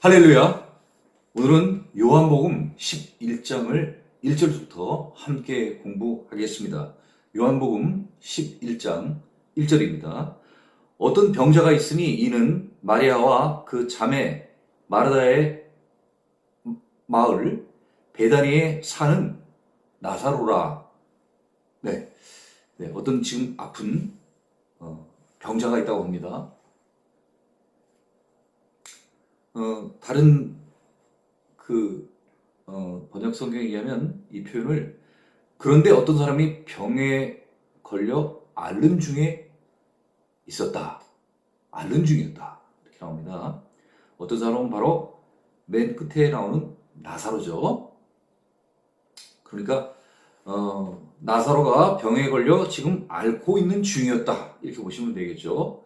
할렐루야! 오늘은 요한복음 11장을 1절부터 함께 공부하겠습니다. 요한복음 11장 1절입니다. 어떤 병자가 있으니 이는 마리아와 그 자매 마르다의 마을 베다니에 사는 나사로라. 네, 어떤 지금 아픈 병자가 있다고 합니다. 다른 번역 성경에 의하면 이 표현을 그런데 어떤 사람이 병에 걸려 앓는 중에 있었다. 앓는 중이었다. 이렇게 나옵니다. 어떤 사람은 바로 맨 끝에 나오는 나사로죠. 그러니까 나사로가 병에 걸려 지금 앓고 있는 중이었다. 이렇게 보시면 되겠죠.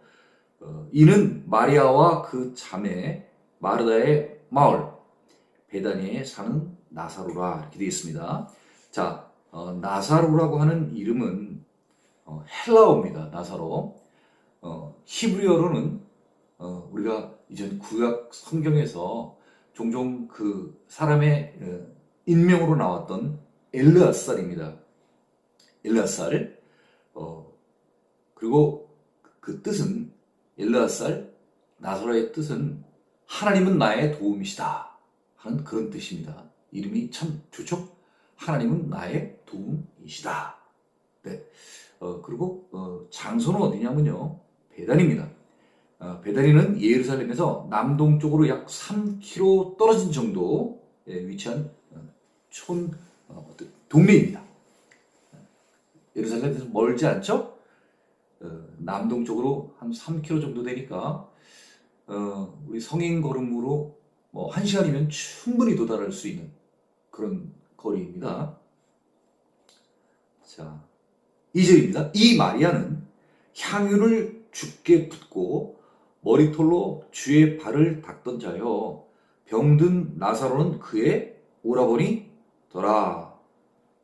이는 마리아와 그 자매 마르다의 마을 베다니에 사는 나사로라 이렇게 되어 있습니다. 자, 나사로라고 하는 이름은 헬라어입니다. 나사로. 히브리어로는 우리가 이전 구약 성경에서 종종 그 사람의 인명으로 나왔던 엘르앗살입니다. 엘르앗살. 그리고 그 뜻은 엘르앗살 나사로의 뜻은 하나님은 나의 도움이시다 하는 그런 뜻입니다. 이름이 참 좋죠? 하나님은 나의 도움이시다. 네. 그리고 장소는 어디냐면요. 베다니입니다. 베다니는 예루살렘에서 남동쪽으로 약 3km 떨어진 정도에 위치한 동네입니다. 예루살렘에서 멀지 않죠? 남동쪽으로 한 3km 정도 되니까 우리 성인 걸음으로 뭐 1시간이면 충분히 도달할 수 있는 그런 거리입니다. 자, 2절입니다. 이 마리아는 향유를 주께 붓고 머리털로 주의 발을 닦던 자요 병든 나사로는 그의 오라버니더라.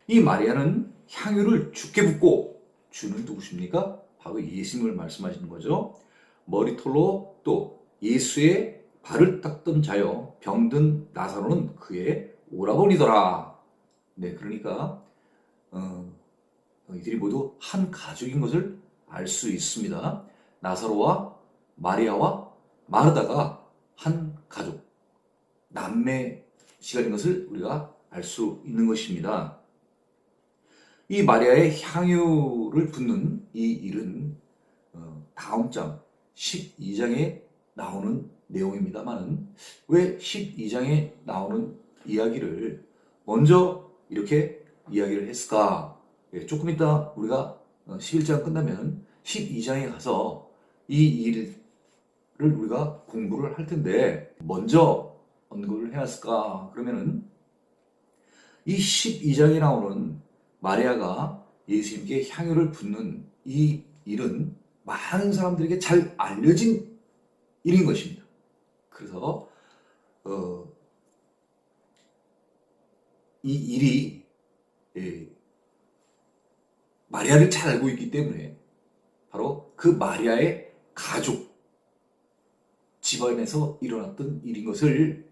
이 마리아는 향유를 주께 붓고, 주는 누구십니까? 바로 예수님을 말씀하시는 거죠. 머리털로 또 예수의 발을 닦던 자여 병든 나사로는 그의 오라버니더라. 네, 그러니까 이들이 모두 한 가족인 것을 알 수 있습니다. 나사로와 마리아와 마르다가 한 가족, 남매 시간인 것을 우리가 알 수 있는 것입니다. 이 마리아의 향유를 붓는 이 일은 다음 장 12장에 나오는 내용입니다만 왜 12장에 나오는 이야기를 먼저 이렇게 이야기를 했을까? 조금 이따 우리가 11장 끝나면 12장에 가서 이 일을 우리가 공부를 할 텐데 먼저 언급을 해왔을까? 그러면은 이 12장에 나오는 마리아가 예수님께 향유를 붓는 이 일은 많은 사람들에게 잘 알려진 일인 것입니다. 그래서 이 일이 마리아를 잘 알고 있기 때문에 바로 그 마리아의 가족 집안에서 일어났던 일인 것을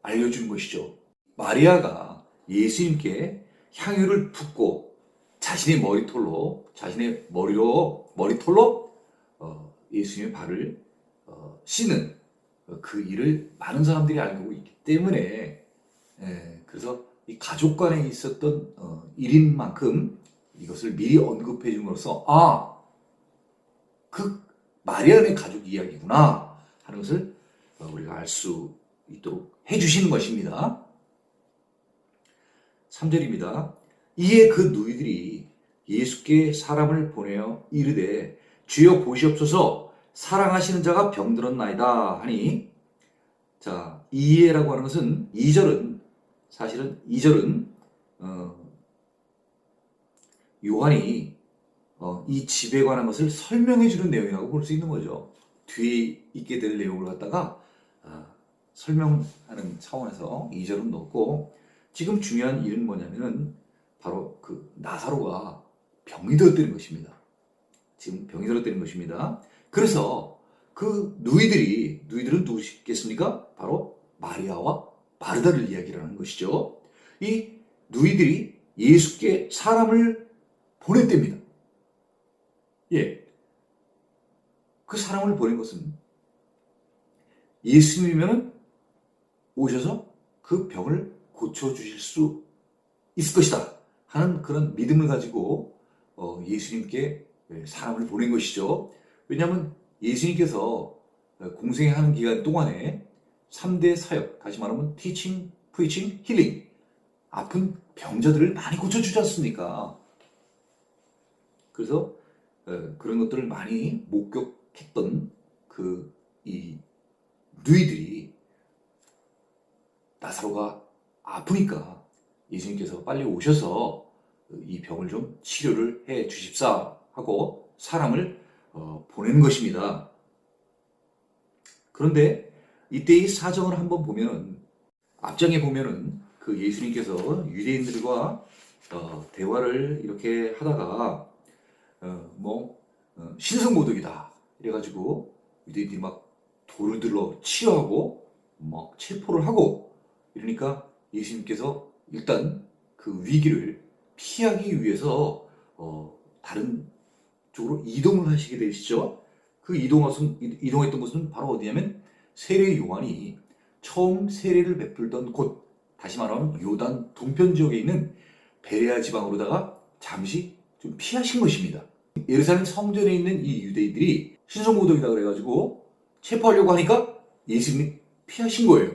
알려주는 것이죠. 마리아가 예수님께 향유를 붓고 자신의 머리털로 예수님의 발을 씻는 그 일을 많은 사람들이 알고 있기 때문에 그래서 이 가족 간에 있었던 일인 만큼 이것을 미리 언급해 줌으로써 그 마리아의 가족 이야기구나 하는 것을 우리가 알 수 있도록 해주시는 것입니다. 3절입니다. 이에 그 누이들이 예수께 사람을 보내어 이르되 주여 보시옵소서 사랑하시는 자가 병들었나이다 하니, 자, 이에라고 하는 것은 2절은 사실은 2절은 요한이 이 집에 관한 것을 설명해 주는 내용이라고 볼 수 있는 거죠. 뒤에 있게 될 내용을 갖다가 설명하는 차원에서 2절은 넣고, 지금 중요한 일은 뭐냐면은 바로 그 나사로가 병이 들었다는 것입니다. 지금 병이 들었다는 것입니다. 그래서 그 누이들이 누이들은 누구시겠습니까? 바로 마리아와 마르다를 이야기를 하는 것이죠. 이 누이들이 예수께 사람을 보냈답니다. 예. 그 사람을 보낸 것은 예수님이면 오셔서 그 병을 고쳐주실 수 있을 것이다 하는 그런 믿음을 가지고 예수님께 사람을 보낸 것이죠. 왜냐하면 예수님께서 공생하는 기간 동안에 3대 사역, 다시 말하면 티칭, 프리칭, 힐링, 아픈 병자들을 많이 고쳐주지 않습니까? 그래서 그런 것들을 많이 목격했던 이 누이들이 나사로가 아프니까 예수님께서 빨리 오셔서 이 병을 좀 치료를 해 주십사 하고 사람을 보내는 것입니다. 그런데 이때의 사정을 한번 보면 앞장에 보면은 그 예수님께서 유대인들과 대화를 이렇게 하다가 신성모독이다 이래가지고 유대인들이 막 돌을 들러 치려하고 막 체포를 하고 이러니까 예수님께서 일단 그 위기를 피하기 위해서 다른 쪽으로 이동을 하시게 되시죠. 그 이동했던 곳은 바로 어디냐면 세례 요한이 처음 세례를 베풀던 곳, 다시 말하면 요단 동편 지역에 있는 베레아 지방으로다가 잠시 좀 피하신 것입니다. 예루살렘 성전에 있는 이 유대인들이 신성모독이다 그래가지고 체포하려고 하니까 예수님이 피하신 거예요.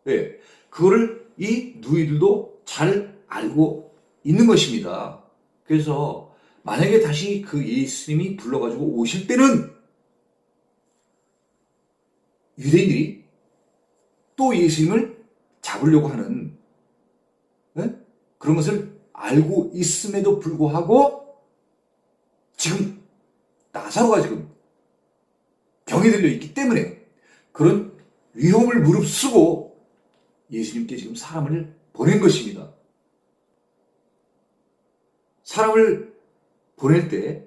네, 그거를 이 누이들도 잘 알고 있는 것입니다. 그래서 만약에 다시 그 예수님이 불러가지고 오실 때는 유대인들이 또 예수님을 잡으려고 하는 그런 것을 알고 있음에도 불구하고 지금 나사로가 지금 병이 들려 있기 때문에 그런 위험을 무릅쓰고 예수님께 지금 사람을 보낸 것입니다. 사람을 보낼 때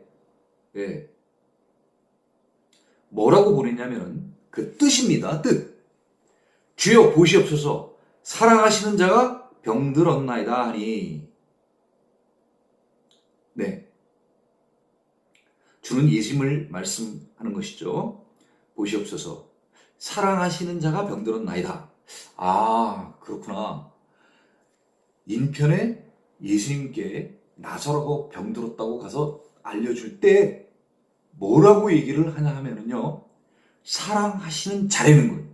뭐라고 보냈냐면 그 뜻입니다. 뜻. 주여 보시옵소서 사랑하시는 자가 병들었나이다 하니 주는 예수님을 말씀하는 것이죠. 보시옵소서 사랑하시는 자가 병들었나이다. 아 그렇구나. 인편에 예수님께 나사로가 병들었다고 가서 알려줄 때 뭐라고 얘기를 하냐 하면은요 사랑하시는 자라는 거예요.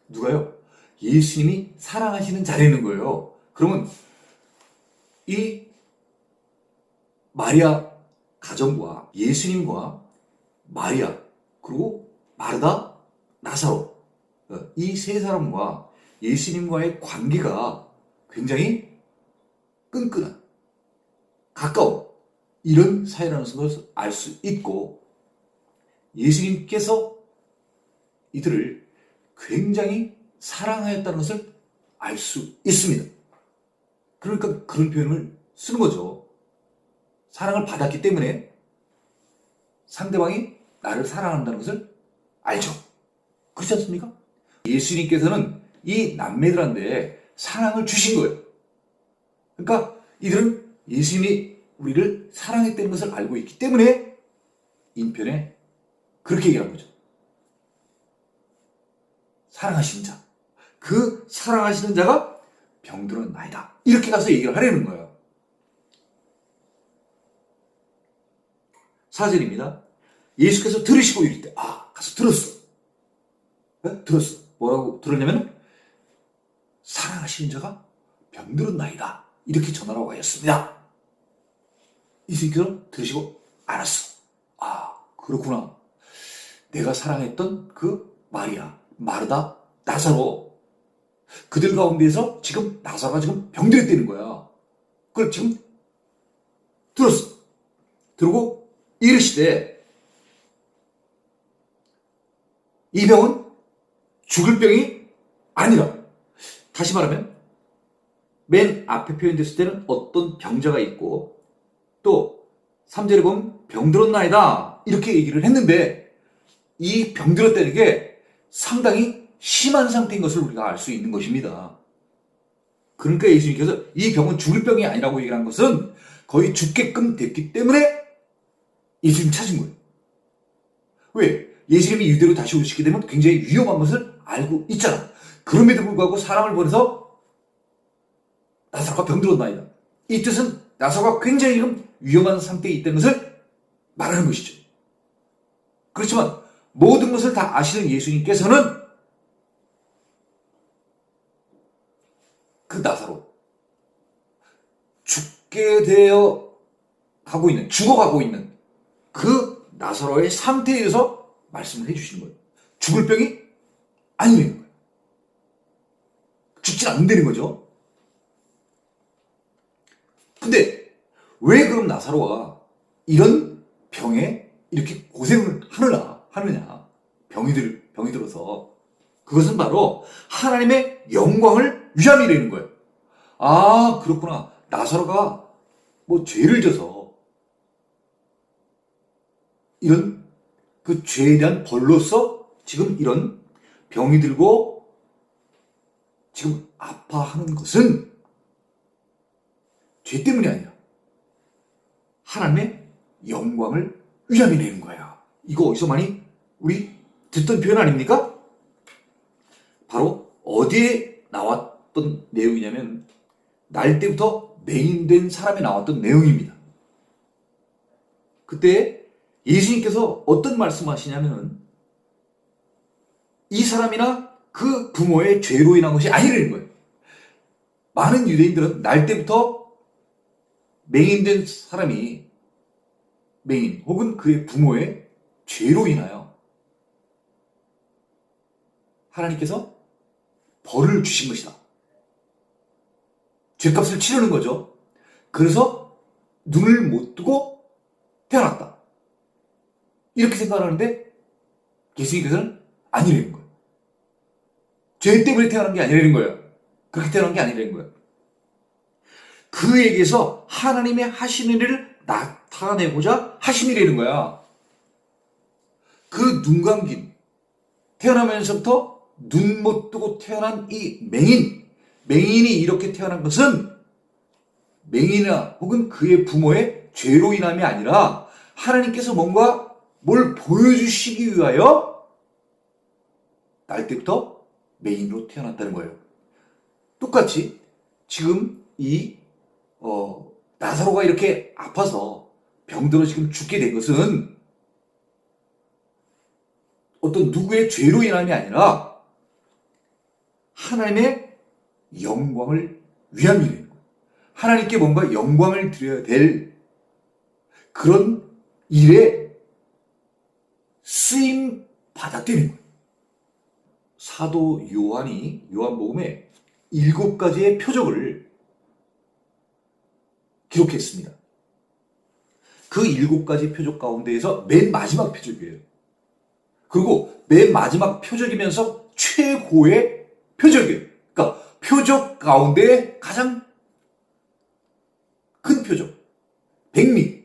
누가요? 예수님이 사랑하시는 자라는 거예요. 그러면 이 마리아 가정과 예수님과 마리아 그리고 마르다 나사로 이 세 사람과 예수님과의 관계가 굉장히 끈끈한 가까운 이런 사이라는 것을 알 수 있고 예수님께서 이들을 굉장히 사랑하였다는 것을 알 수 있습니다. 그러니까 그런 표현을 쓰는 거죠. 사랑을 받았기 때문에 상대방이 나를 사랑한다는 것을 알죠. 그렇지 않습니까? 예수님께서는 이 남매들한테 사랑을 주신 거예요. 그러니까 이들은 예수님이 우리를 사랑했다는 것을 알고 있기 때문에 인편에 그렇게 얘기한 거죠. 사랑하시는 자. 그 사랑하시는 자가 병들었나이다. 이렇게 가서 얘기를 하려는 거예요. 4절입니다. 예수께서 들으시고 이럴 때 가서 들었어. 들었어. 뭐라고 들었냐면 사랑하시는 자가 병들었나이다. 이렇게 전하라고 하였습니다. 예수님께서 들으시고 알았어. 그렇구나. 내가 사랑했던 그 마리아, 마르다, 나사로 그들 가운데에서 지금 나사로가 지금 병들었다는 거야. 그걸 지금 들었어. 들고 이르시되 이 병은 죽을 병이 아니라 다시 말하면 맨 앞에 표현됐을 때는 어떤 병자가 있고 또 3절에 보면 병들었나이다 이렇게 얘기를 했는데 이 병들었다는 게 상당히 심한 상태인 것을 우리가 알 수 있는 것입니다. 그러니까 예수님께서 이 병은 죽을 병이 아니라고 얘기한 것은 거의 죽게끔 됐기 때문에 예수님 찾은 거예요. 왜? 예수님이 이대로 다시 오시게 되면 굉장히 위험한 것을 알고 있잖아. 그럼에도 불구하고 사람을 보내서 나사로가 병들었나이다. 이 뜻은 나사로가 굉장히 지금 위험한 상태에 있다는 것을 말하는 것이죠. 그렇지만 모든 것을 다 아시는 예수님께서는 그 나사로 죽어가고 있는 그 나사로의 상태에 대해서 말씀을 해주시는 거예요. 죽을 병이 아니라는 거예요. 죽진 않는다는 거죠. 근데 왜 그럼 나사로가 이런 병에 이렇게 고생을 하느냐. 병이 들어서. 그것은 바로 하나님의 영광을 위함이라는 거예요. 아, 그렇구나. 나사로가 뭐 죄를 져서 이런 그 죄에 대한 벌로서 지금 이런 병이 들고 지금 아파하는 것은 죄 때문이 아니라 하나님의 영광을 위함이라는 거야. 이거 어디서 많이 우리 듣던 표현 아닙니까? 바로 어디에 나왔던 내용이냐면 날 때부터 맹인된 사람이 나왔던 내용입니다. 그때 예수님께서 어떤 말씀하시냐면 이 사람이나 그 부모의 죄로 인한 것이 아니라는 거예요. 많은 유대인들은 날 때부터 맹인된 사람이 맹인 혹은 그의 부모의 죄로 인하여 하나님께서 벌을 주신 것이다. 죄값을 치르는 거죠. 그래서 눈을 못 뜨고 태어났다. 이렇게 생각하는데 예수님께서는 아니라는 거예요. 죄 때문에 태어난 게 아니라는 거예요. 그렇게 태어난 게 아니라는 거예요. 그에게서 하나님의 하시는 일을 나타내고자 하심이라는 거야. 그 눈 감긴 태어나면서부터 눈 못 뜨고 태어난 이 맹인이 이렇게 태어난 것은 맹인이나 혹은 그의 부모의 죄로 인함이 아니라 하나님께서 뭔가 뭘 보여주시기 위하여 날 때부터 맹인으로 태어났다는 거예요. 똑같이 지금 이 나사로가 이렇게 아파서 병들어 지금 죽게 된 것은 어떤 누구의 죄로 인함이 아니라 하나님의 영광을 위함이라는 거예요. 하나님께 뭔가 영광을 드려야 될 그런 일에 쓰임 받았다는 거예요. 사도 요한이 요한복음에 7가지의 표적을 기록했습니다. 그 7가지 표적 가운데에서 맨 마지막 표적이에요. 그리고 맨 마지막 표적이면서 최고의 표적이에요. 그러니까 표적 가운데 가장 큰 표적, 백미,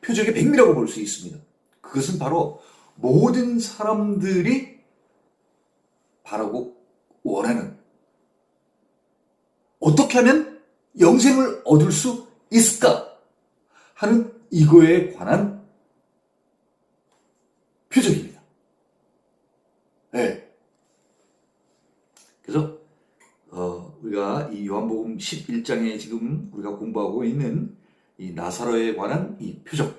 표적의 백미라고 볼 수 있습니다. 그것은 바로 모든 사람들이 바라고 원하는 어떻게 하면 영생을 얻을 수 있을까 하는 이거에 관한 표적입니다. 네. 그래서 우리가 이 요한복음 11장에 지금 우리가 공부하고 있는 이 나사로에 관한 이 표적,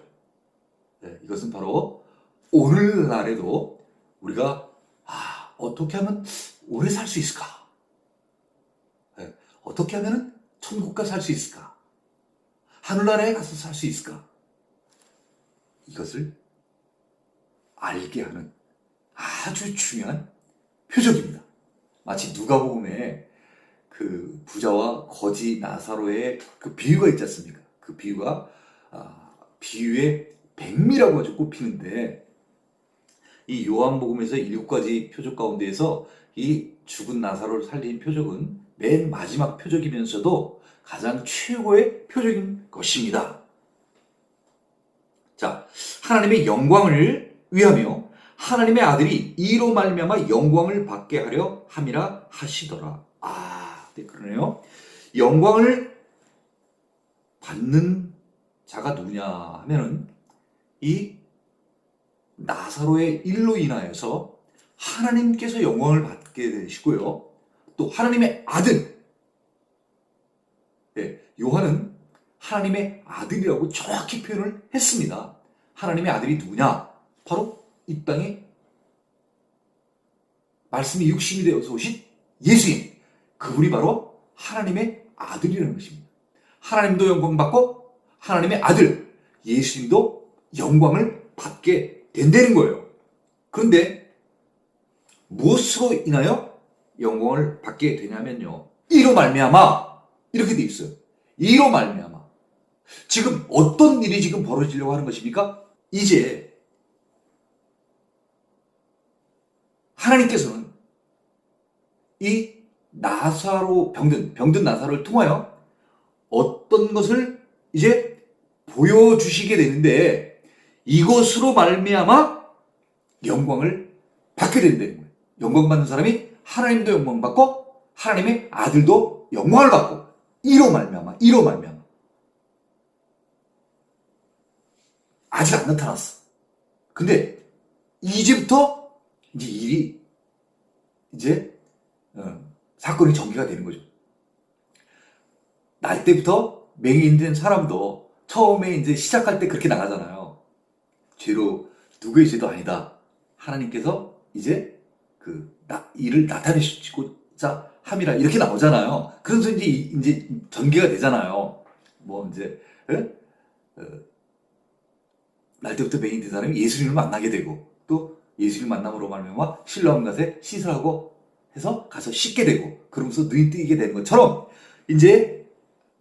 네, 이것은 바로 오늘날에도 우리가 어떻게 하면 오래 살 수 있을까? 네, 어떻게 하면 천국가 살 수 있을까? 하늘나라에 가서 살 수 있을까? 이것을 알게 하는 아주 중요한 표적입니다. 마치 누가복음에 그 부자와 거지 나사로의 그 비유가 있지 않습니까? 그 비유가 비유의 백미라고 아주 꼽히는데 이 요한복음에서 7가지 표적 가운데에서 이 죽은 나사로를 살린 표적은 맨 마지막 표적이면서도 가장 최고의 표적인 것입니다. 자, 하나님의 영광을 위하며 하나님의 아들이 이로 말미암아 영광을 받게 하려 함이라 하시더라. 네, 그러네요. 영광을 받는 자가 누구냐 하면은 이 나사로의 일로 인하여서 하나님께서 영광을 받게 되시고요. 또 하나님의 아들, 요한은 하나님의 아들이라고 정확히 표현을 했습니다. 하나님의 아들이 누구냐? 바로 이 땅에 말씀이 육신이 되어서 오신 예수님, 그분이 바로 하나님의 아들이라는 것입니다. 하나님도 영광 받고 하나님의 아들 예수님도 영광을 받게 된다는 거예요. 그런데 무엇으로 인하여 영광을 받게 되냐면요, 이로 말미암아, 이렇게 돼 있어요. 이로 말미암아. 지금 어떤 일이 지금 벌어지려고 하는 것입니까? 이제 하나님께서는 이 나사로, 병든 나사로를 통하여 어떤 것을 이제 보여주시게 되는데, 이것으로 말미암아 영광을 받게 된다는 거예요. 영광 받는 사람이 하나님도 영광 받고 하나님의 아들도 영광을 받고, 이로 말미암아. 아직 안 나타났어. 근데 이제부터 이제 일이 사건이 전개가 되는 거죠. 날 때부터 맹인된 사람도 처음에 이제 시작할 때 그렇게 나가잖아요. 죄로 누구의 죄도 아니다. 하나님께서 이제 이를 나타내시고자 함이라, 이렇게 나오잖아요. 그래서 이제 전개가 되잖아요. 날 때부터 맹인된 사람이 예수님을 만나게 되고, 또 예수님 만남으로 말미암아 실로암 갓에 시술하고 해서 가서 씻게 되고, 그러면서 눈이 뜨이게 되는 것처럼 이제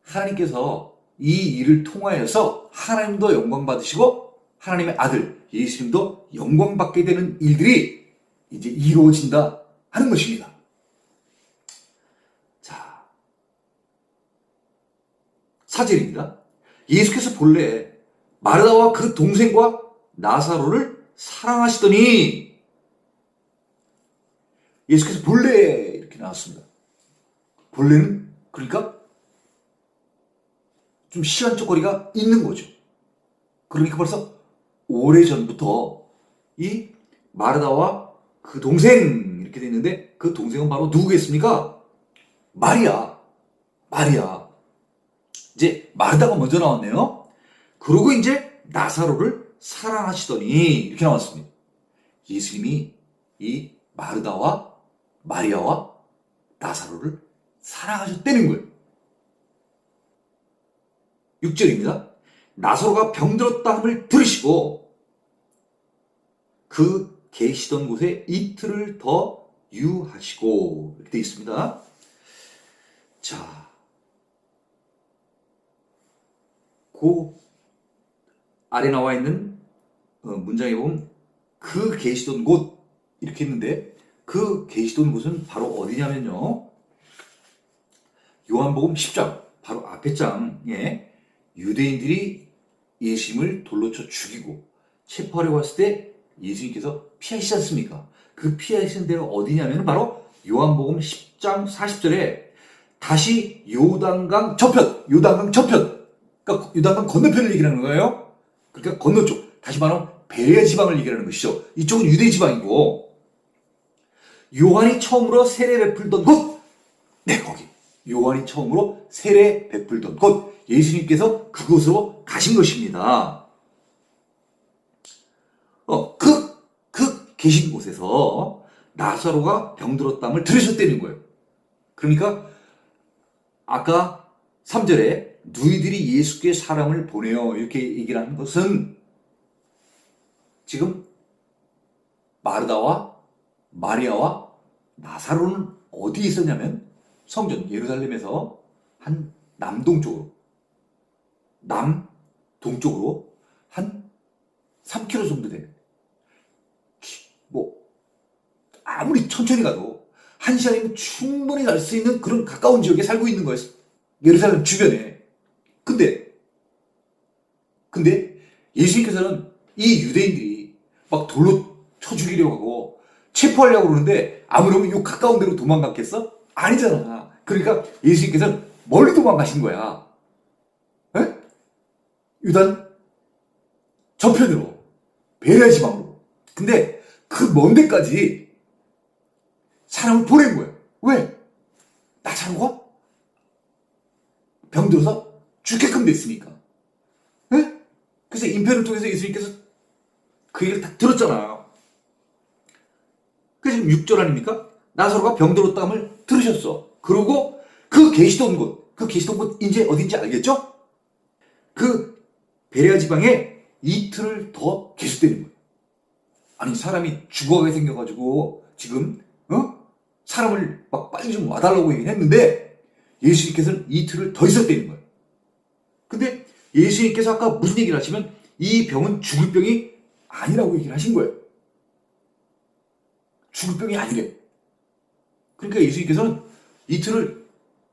하나님께서 이 일을 통하여서 하나님도 영광 받으시고 하나님의 아들 예수님도 영광 받게 되는 일들이 이제 이루어진다 하는 것입니다. 자, 4절입니다. 예수께서 본래 마르다와 그 동생과 나사로를 사랑하시더니, 예수께서 본래 이렇게 나왔습니다. 본래는 그러니까 좀 시간적 거리가 있는 거죠. 그러니까 벌써 오래전부터 이 마르다와 그 동생 이렇게 돼 있는데, 그 동생은 바로 누구겠습니까? 마리아. 이제 마르다가 먼저 나왔네요. 그리고 이제 나사로를 사랑하시더니 이렇게 나왔습니다. 예수님이 이 마르다와 마리아와 나사로를 사랑하셨다는 거예요. 6절입니다. 나사로가 병들었다 함을 들으시고 그 계시던 곳에 이틀을 더 유하시고, 이렇게 되어 있습니다. 자, 그 아래 나와 있는 문장에 보면 그 계시던 곳 이렇게 했는데, 그 계시던 곳은 바로 어디냐면요, 요한복음 10장 바로 앞에 장에 유대인들이 예수님을 돌로 쳐 죽이고 체포하려고 했을 때 예수님께서 피하시지 않습니까? 그 피하시는 데가 어디냐면 바로 요한복음 10장 40절에 다시 요단강 저편, 그러니까 요단강 건너편을 얘기하는 거예요. 그러니까 건너쪽, 다시 말하면 베레아 지방을 얘기하는 것이죠. 이쪽은 유대 지방이고, 요한이 처음으로 세례 베풀던 곳, 거기 요한이 처음으로 세례 베풀던 곳, 예수님께서 그곳으로 가신 것입니다. 그 계신 곳에서 나사로가 병들었다함을 들으셨다는 거예요. 그러니까 아까 3절에 너희들이 예수께 사람을 보내어 이렇게 얘기를 하는 것은, 지금 마르다와 마리아와 나사로는 어디에 있었냐면 성전 예루살렘에서 한 남동쪽으로 한 3km 정도 되는, 아무리 천천히 가도 1시간이면 충분히 갈 수 있는 그런 가까운 지역에 살고 있는 거예요. 예루살렘 주변에. 근데 예수님께서는 이 유대인들이 막 돌로 쳐 죽이려고 하고 체포하려고 그러는데 아무렴 요 가까운 데로 도망갔겠어? 아니잖아. 그러니까 예수님께서는 멀리 도망가신 거야. 에? 유단 저편으로, 베레아 지방으로. 근데 그 먼 데까지 사람을 보낸 거야. 왜? 나사로가 병들어서 죽게끔 됐으니까. 에? 그래서 인편을 통해서 예수님께서 그 얘기를 다 들었잖아. 그래서 지금 6절 아닙니까? 나사로가 병들었다함을 들으셨어. 그리고 그 계시던 곳 이제 어딘지 알겠죠? 그 베레아 지방에 이틀을 더 계속되는 거예요. 아니 사람이 죽어가게 생겨가지고 지금 사람을 막 빨리 좀 와달라고 얘기했는데 예수님께서는 이틀을 더 있었다는 거예요. 근데 예수님께서 아까 무슨 얘기를 하시면 이 병은 죽을 병이 아니라고 얘기를 하신 거예요. 죽을 병이 아니래. 그러니까 예수님께서는 이틀을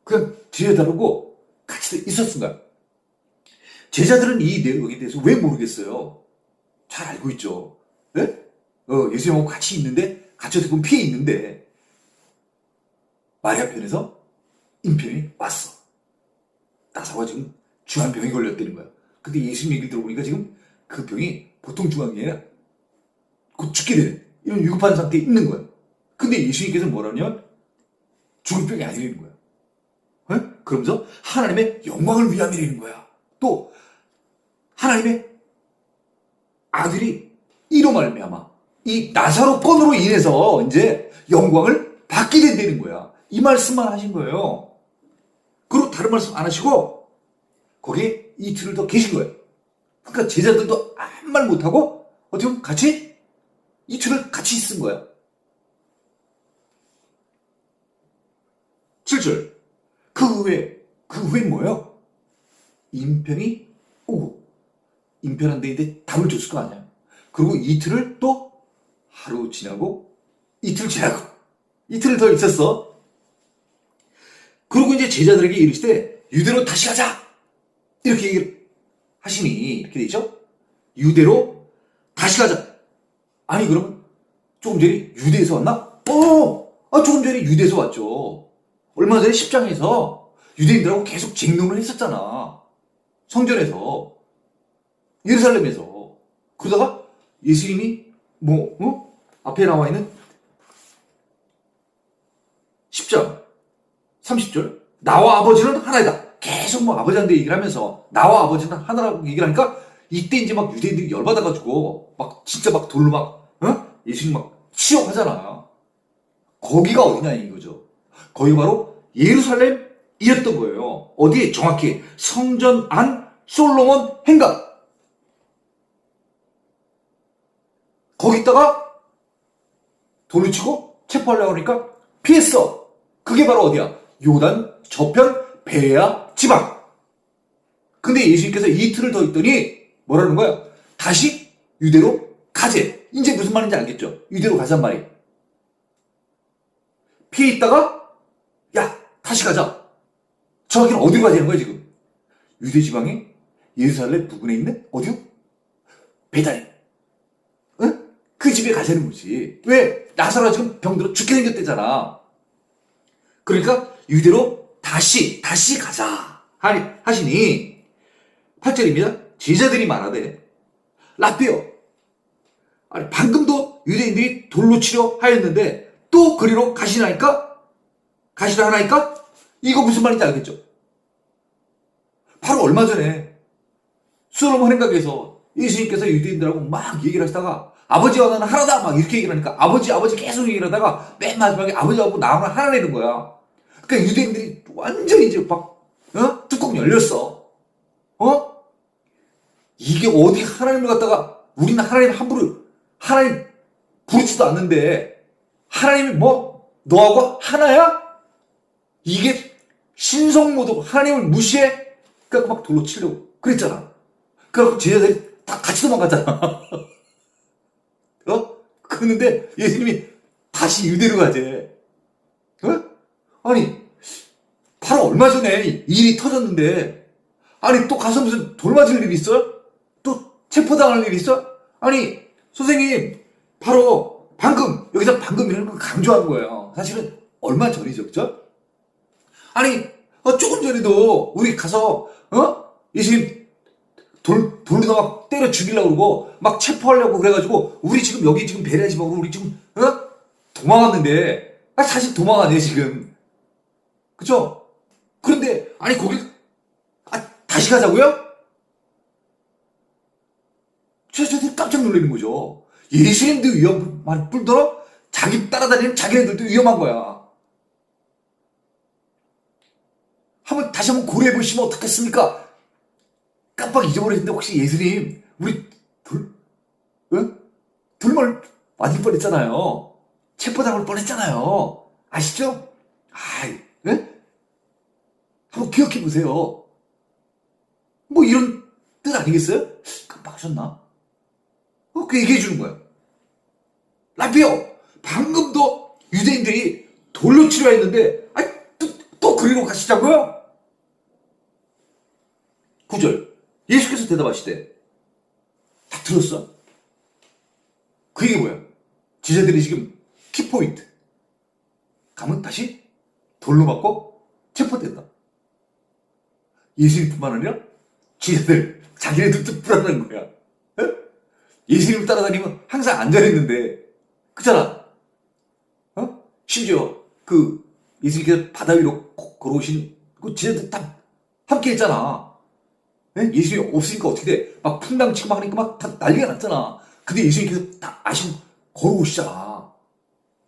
그냥 데려다르고 같이 있었은 거야. 제자들은 이 내용에 대해서 왜 모르겠어요? 잘 알고 있죠. 네? 예수님하고 같이 있는데, 같이 어떻게 보면 피해 있는데, 마리아 편에서 인편이 왔어. 나사로가 지금 중한 병이 걸렸다는 거야. 근데 예수님 얘기를 들어보니까 지금 그 병이 보통 중한 게 아니라 곧 죽게 되는 이런 위급한 상태에 있는 거야. 근데 예수님께서 뭐라냐면 죽을 병이 아니라는 거야. 그러면서 하나님의 영광을 위함이라는 거야. 또 하나님의 아들이 이로 말미암아 이 나사로 건으로 인해서 이제 영광을 받게 된다는 거야. 이 말씀만 하신 거예요. 그리고 다른 말씀 안 하시고 거기에 이틀을 더 계신 거예요. 그러니까 제자들도 아무 말 못하고 어떻게 보면 같이 이틀을 같이 있은 거야. 7절 그 후에 뭐예요? 인편이 오고 인편한 데인데 답을 줬을 거 아니야. 그리고 이틀을 또 하루 지나고 이틀 지나고 이틀을 더 있었어. 그리고 이제 제자들에게 이르시되 유대로 다시 가자 이렇게 얘기를 하시니 이렇게 되죠. 유대로 다시 가자. 아니 그러면 조금 전에 유대에서 왔나? 조금 전에 유대에서 왔죠. 얼마 전에 10장에서 유대인들하고 계속 쟁론을 했었잖아. 성전에서 예루살렘에서. 그러다가 예수님이 앞에 나와 있는 10장 30절 나와 아버지는 하나이다. 계속 아버지한테 얘기를 하면서 나와 아버지는 하나라고 얘기를 하니까 이때 이제 막 유대인들이 열받아가지고 막 진짜 막 돌로 예수님 막 치욕하잖아. 거기가 어디냐 이거죠. 거기 바로 예루살렘이었던 거예요. 어디 정확히 성전 안 솔로몬 행각. 거기다가 돌을 치고 체포하려고 하니까 피했어. 그게 바로 어디야? 요단 저편 베레아 지방. 근데 예수님께서 이틀을 더 있더니 뭐라는 거야? 다시 유대로 가재. 이제 무슨 말인지 알겠죠? 유대로 가자는 말이. 피해 있다가 야 다시 가자. 저기는 어디로 가자는 거야 지금? 유대 지방에 예루살렘 부근에 있는 어디요? 베다니. 그 집에 가자는 거지. 왜? 나사로가 지금 병들어 죽게 생겼대잖아. 그러니까 유대로 다시 가자 하시니 8절입니다. 제자들이 말하되 라삐어 아니 방금도 유대인들이 돌로 치려 하였는데 또 그리로 가시라 하나이까? 이거 무슨 말인지 알겠죠? 바로 얼마 전에 솔로몬 행각에서 예수님께서 유대인들하고 막 얘기를 하시다가 아버지와 나는 하나다 막 이렇게 얘기를 하니까 아버지 계속 얘기를 하다가 맨 마지막에 아버지하고 나하고 하나라는 거야. 그러니까 유대인들이 완전히 이제 뚜껑 열렸어. 이게 어디 하나님을 갖다가 우리는 하나님 함부로 하나님 부르지도 않는데 하나님이 너하고 하나야? 이게 신성모독 하나님을 무시해? 그러니까 막 돌로 치려고 그랬잖아. 그래갖고 제자들이 다 같이 도망갔잖아. 그랬는데 예수님이 다시 유대로 가재. 아니 바로 얼마 전에 일이 터졌는데 아니 또 가서 무슨 돌 맞을 일이 있어요? 또 체포당할 일이 있어? 아니 선생님 바로 방금, 여기서 방금이라는 걸 강조한 거예요. 사실은 얼마 전이죠, 그죠? 아니, 조금 전에도 우리 가서, 예수님 돌로 막 때려 죽이려고 그러고, 막 체포하려고 그래가지고, 우리 지금 여기 지금 베레아집하고 우리 지금, 도망갔는데, 사실 도망가네, 지금. 그죠? 그런데, 아니, 거길, 다시 가자고요? 저들 깜짝 놀라는 거죠. 예수님도 위험할 뿐더러 자기 따라다니는 자기네들도 위험한 거야. 다시 한번 고려해 보시면 어떻겠습니까? 깜빡 잊어버렸는데 혹시 예수님 우리 돌말 맞을 뻔했잖아요. 체포당할 뻔했잖아요. 아시죠? 한번 기억해 보세요. 뭐 이런 뜻 아니겠어요? 깜빡하셨나? 그 얘기해 주는 거야. 라피오, 방금도 유대인들이 돌로 치려 했는데, 또 그리로 가시자고요? 9절. 예수께서 대답하시되, 다 들었어? 그 얘기 뭐야? 제자들이 지금 키포인트. 가면 다시 돌로 맞고 체포된다. 예수님뿐만 아니라 제자들, 자기네들도 불안한 거야. 예수님 따라다니면 항상 안전했는데, 그잖아. 심지어 예수님께서 바다 위로 걸어오신 그 제자들 다 함께 했잖아. 예수님이 없으니까 어떻게 돼? 막 풍랑 치고 막 하니까 막 다 난리가 났잖아. 근데 예수님께서 다 아시고 걸어오시잖아.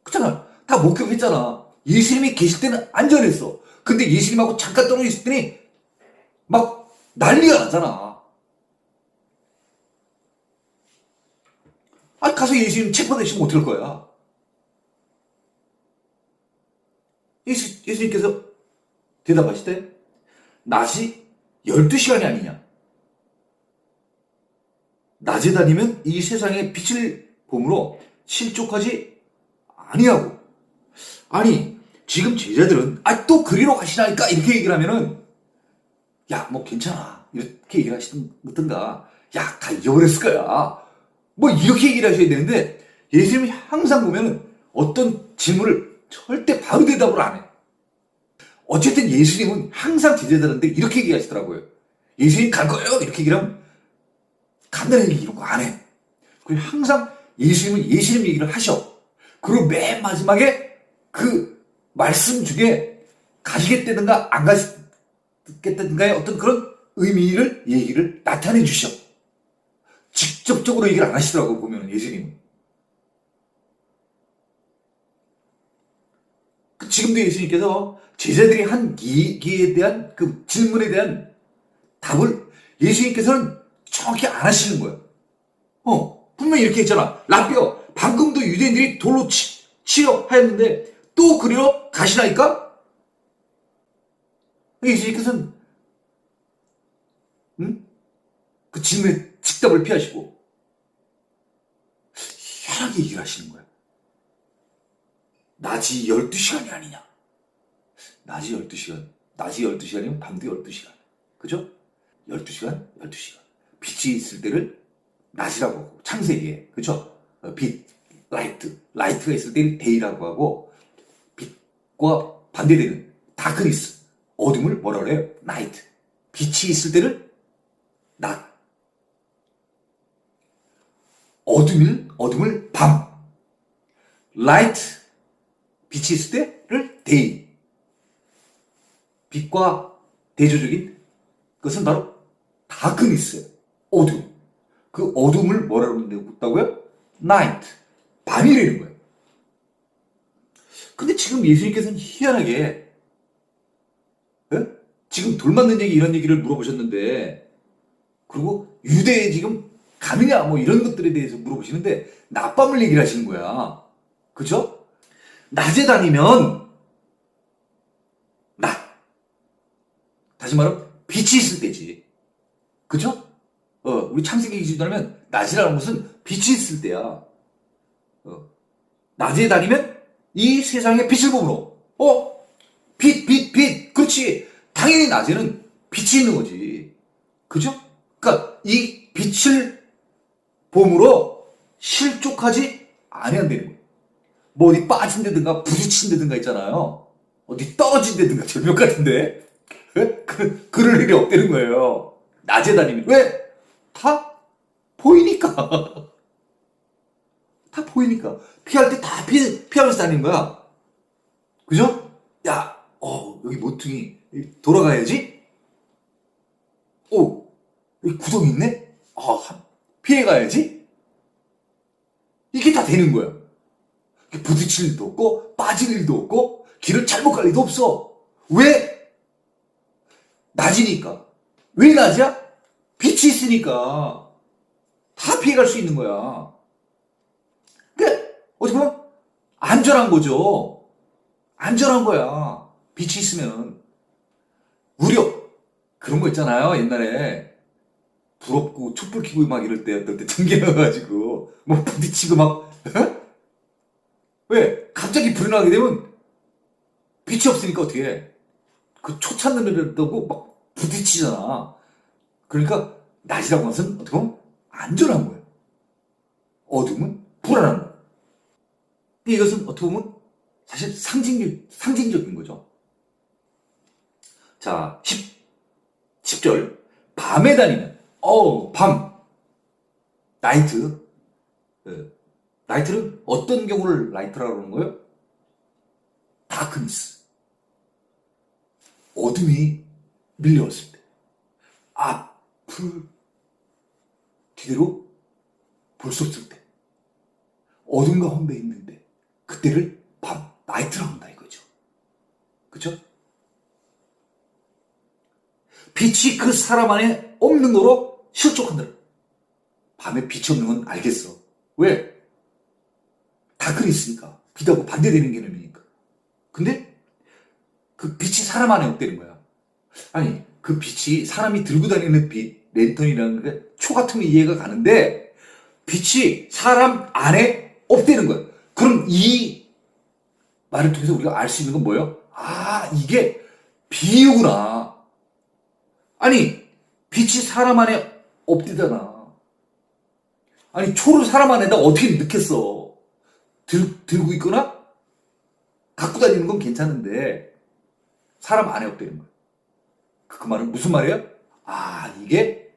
그잖아. 다 목격했잖아. 예수님이 계실 때는 안전했어. 근데 예수님하고 잠깐 떨어져 있을 때니 막 난리가 나잖아. 가서 예수님 체포되시면 어떡할 거야? 예수님께서 대답하시되, 낮이 12시간이 아니냐? 낮에 다니면 이 세상의 빛을 봄으로 실족하지 아니하고. 아니, 지금 제자들은, 또 그리로 가시라니까? 이렇게 얘기를 하면은, 야, 뭐 괜찮아. 이렇게 얘기를 하시든가, 야, 다 잊어버렸을 거야. 뭐 이렇게 얘기를 하셔야 되는데, 예수님이 항상 보면은 어떤 질문을 절대 바로 대답을 안 해. 어쨌든 예수님은 항상 제자들한테 이렇게 얘기하시더라고요. 예수님 갈 거예요? 이렇게 얘기를 하면 간단하게 이런 거 안 해. 그리고 항상 예수님은 예수님 얘기를 하셔. 그리고 맨 마지막에 그 말씀 중에 가시겠다든가 안 가시겠다든가의 어떤 그런 의미를 얘기를 나타내 주셔. 직접적으로 얘기를 안 하시더라고, 보면 예수님은. 지금도 예수님께서 제자들이 한 얘기에 대한 그 질문에 대한 답을 예수님께서는 정확히 안 하시는 거예요. 분명히 이렇게 했잖아. 라삐어, 방금도 유대인들이 돌로 치려 하였는데 또 그리로 가시나이까? 예수님께서는 그 질문에 직답을 피하시고 희한하게 얘기를 하시는 거야. 낮이 12시간이 아니냐. 낮이 12시간. 낮이 12시간이면 밤도 12시간. 그죠? 12시간, 12시간. 빛이 있을 때를 낮이라고 하고, 창세기에. 그죠? 빛, 라이트. 라이트가 있을 때는 데이라고 하고, 빛과 반대되는 다크니스. 어둠을 뭐라 그래요? 나이트. 빛이 있을 때를 낮. 어둠을 밤. 라이트. 빛이 있을 때를 데이. 빛과 대조적인 것은 바로 다크니스. 어둠. 그 어둠을 뭐라고 한다고요? 나이트. 밤이라는 거예요. 근데 지금 예수님께서는 희한하게 지금 돌 맞는 얘기 이런 얘기를 물어보셨는데, 그리고 유대에 지금 가느냐 뭐 이런 것들에 대해서 물어보시는데 낮밤을 얘기를 하시는 거야. 그죠? 낮에 다니면 낮. 다시 말하면 빛이 있을 때지. 그죠? 우리 창세기 기준으로 낮이라는 것은 빛이 있을 때야. 낮에 다니면 이 세상의 빛을 보므로. 빛. 그렇지. 당연히 낮에는 빛이 있는 거지. 그죠? 그러니까 이 빛을 봄으로 실족하지 안에 안 되는 거예요. 뭐 어디 빠진다든가 부딪힌다든가 있잖아요. 어디 떨어진다든가 절벽 같은데 그럴 일이 없다는 거예요. 낮에 다니면. 왜? 다 보이니까. 다 보이니까. 피할 때 다 피하면서 다니는 거야. 그죠? 야, 여기 모퉁이 돌아가야지. 오, 여기 구덩이 있네. 피해가야지. 이게 다 되는 거야. 부딪힐 일도 없고 빠질 일도 없고 길을 잘못 갈 일도 없어. 왜? 낮이니까. 왜 낮이야? 빛이 있으니까 다 피해갈 수 있는 거야. 그러니까 어떻게 보면 안전한 거죠. 안전한 거야. 빛이 있으면. 우려 그런 거 있잖아요. 옛날에 불 없고 촛불 켜고 막 이럴 때 어떨 때 전기 나가지고 뭐 부딪히고 막 왜? 갑자기 불이 나게 되면 빛이 없으니까 어떻게 해? 그 초 찾는 애들도 막 부딪히잖아. 그러니까 낮이라고 하면 어떻게 보면 안전한 거예요. 어둠은 불안한 거예요. 근데 이것은 어떻게 보면 사실 상징적인 거죠. 자, 10절. 밤에 다니면, 밤. 나이트. 나이트는 어떤 경우를 나이트라고 하는 거예요? 다크니스. 어둠이 밀려왔을 때. 앞을 뒤로 볼 수 없을 때. 어둠 가운데 있는데. 그때를 밤, 나이트라고 한다 이거죠. 그쵸? 빛이 그 사람 안에 없는 거로 실족한다. 밤에 빛이 없는 건 알겠어. 왜? 다크니 있으니까. 빛하고 반대되는 개념이니까. 근데 그 빛이 사람 안에 없다는 거야. 아니, 그 빛이 사람이 들고 다니는 빛, 랜턴이라는 게 초 같으면 이해가 가는데 빛이 사람 안에 없다는 거야. 그럼 이 말을 통해서 우리가 알 수 있는 건 뭐예요? 이게 비유구나. 아니, 빛이 사람 안에 없대잖아. 아니, 초를 사람 안에다 어떻게 넣겠어? 들고 있거나 갖고 다니는 건 괜찮은데 사람 안에 없다는 거야. 그 말은 무슨 말이에요? 이게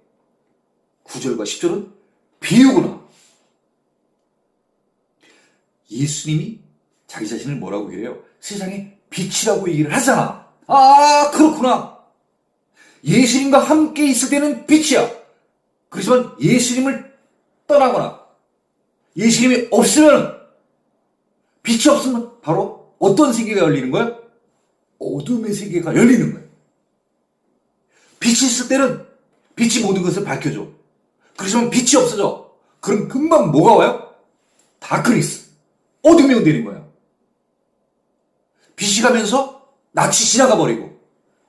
9절과 10절은 비유구나. 예수님이 자기 자신을 뭐라고 얘기해요? 세상의 빛이라고 얘기를 하잖아. 그렇구나. 예수님과 함께 있을 때는 빛이야. 그렇지만 예수님을 떠나거나 예수님이 없으면, 빛이 없으면 바로 어떤 세계가 열리는 거야? 어둠의 세계가 열리는 거야. 빛이 있을 때는 빛이 모든 것을 밝혀줘. 그렇지만 빛이 없어져. 그럼 금방 뭐가 와요? 다크니스. 어둠이 온다는 거야. 빛이 가면서 낮이 지나가 버리고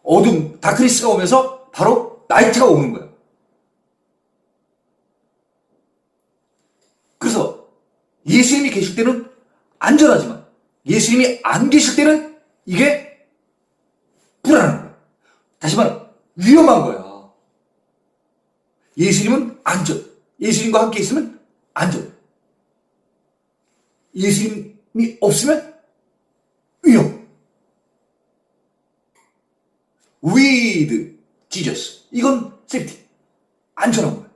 어둠, 다크니스가 오면서 바로 나이트가 오는 거야. 그래서 예수님이 계실 때는 안전하지만 예수님이 안 계실 때는 이게 불안한 거야. 다시 말해 위험한 거야. 예수님은 안전. 예수님과 함께 있으면 안전. 예수님이 없으면 위험. With Jesus. 이건 세프티. 안전한 거야.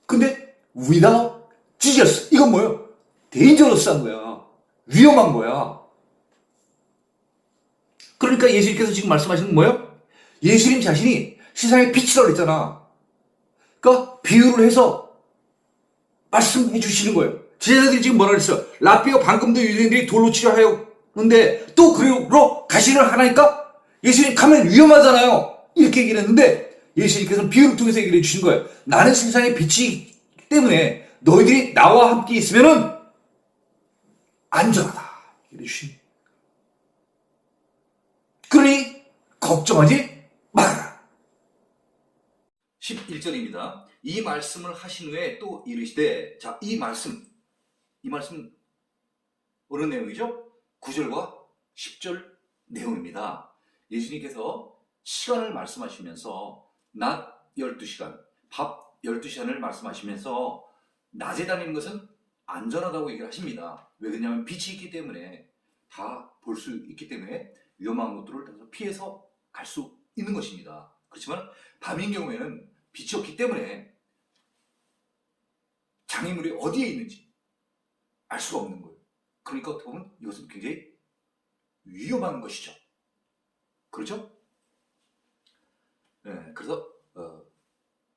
근데 without Jesus. 이건 뭐예요? 데인저러스한 거야. 위험한 거야. 그러니까 예수님께서 지금 말씀하시는 건 뭐예요? 예수님 자신이 세상의 빛이라고 그랬잖아. 그러니까 비유를 해서 말씀해 주시는 거예요. 제자들이 지금 뭐라 그랬어요? 랍비가 방금도 유대인들이 돌로 치려 하였는데 또 그리로 가시를 하나니까 예수님 가면 위험하잖아요. 이렇게 얘기를 했는데 예수님께서는 비유를 통해서 얘기를 해주신 거예요. 나는 세상의 빛이기 때문에 너희들이 나와 함께 있으면은 안전하다. 얘기를 해주신. 그러니 걱정하지 말아라. 11절입니다. 이 말씀을 하신 후에 또 이르시되, 자, 이 말씀 어느 내용이죠? 9절과 10절 내용입니다. 예수님께서 시간을 말씀하시면서 낮 12시간, 밥 12시간을 말씀하시면서 낮에 다니는 것은 안전하다고 얘기를 하십니다. 왜 그러냐면 빛이 있기 때문에 다 볼 수 있기 때문에 위험한 것들을 다 피해서 갈 수 있는 것입니다. 그렇지만 밤인 경우에는 빛이 없기 때문에 장애물이 어디에 있는지 알 수가 없는 거예요. 그러니까 어떻게 보면 이것은 굉장히 위험한 것이죠. 그렇죠? 네, 그래서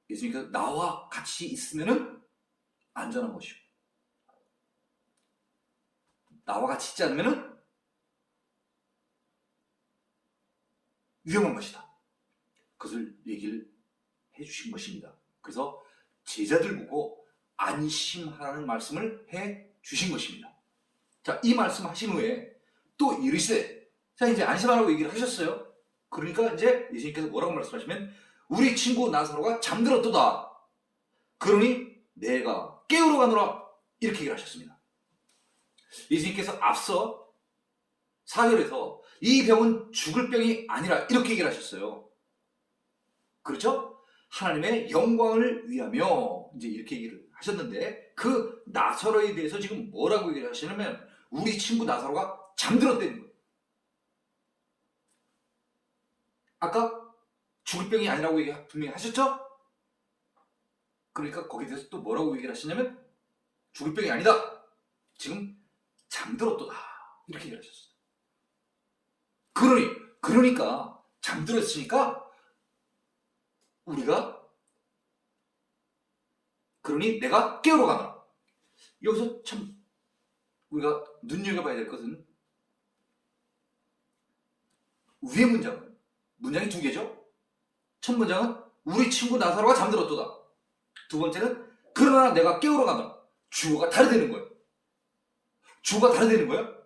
예수님께서 나와 같이 있으면은 안전한 것이고, 나와 같이 있지 않으면은 위험한 것이다. 그것을 얘기를 해주신 것입니다. 그래서 제자들 보고 안심하라는 말씀을 해주신 것입니다. 자, 이 말씀 하신 후에 또 이르시되, 자, 이제 안심하라고 얘기를 하셨어요. 그러니까 이제 예수님께서 뭐라고 말씀하시면, 우리 친구 나사로가 잠들었도다. 그러니 내가 깨우러 가노라. 이렇게 얘기를 하셨습니다. 예수님께서 앞서 4절에서 이 병은 죽을 병이 아니라 이렇게 얘기를 하셨어요. 그렇죠? 하나님의 영광을 위하며 이제 이렇게 얘기를 하셨는데, 그 나사로에 대해서 지금 뭐라고 얘기를 하시냐면 우리 친구 나사로가 잠들었다는 거예요. 아까 죽을 병이 아니라고 얘기 분명히 하셨죠? 그러니까 거기에 대해서 또 뭐라고 얘기를 하시냐면 죽을 병이 아니다. 지금 잠들었도다. 이렇게 얘기를 하셨어요. 그러니까 잠들었으니까 그러니 내가 깨우러 가노라. 여기서 참 우리가 눈여겨봐야 될 것은 위의 문장이 두 개죠. 첫 문장은 우리 친구 나사로가 잠들었도다. 두 번째는 그러나 내가 깨우러 가노라. 주어가 다르다는 거예요. 주어가 다르다는 거예요.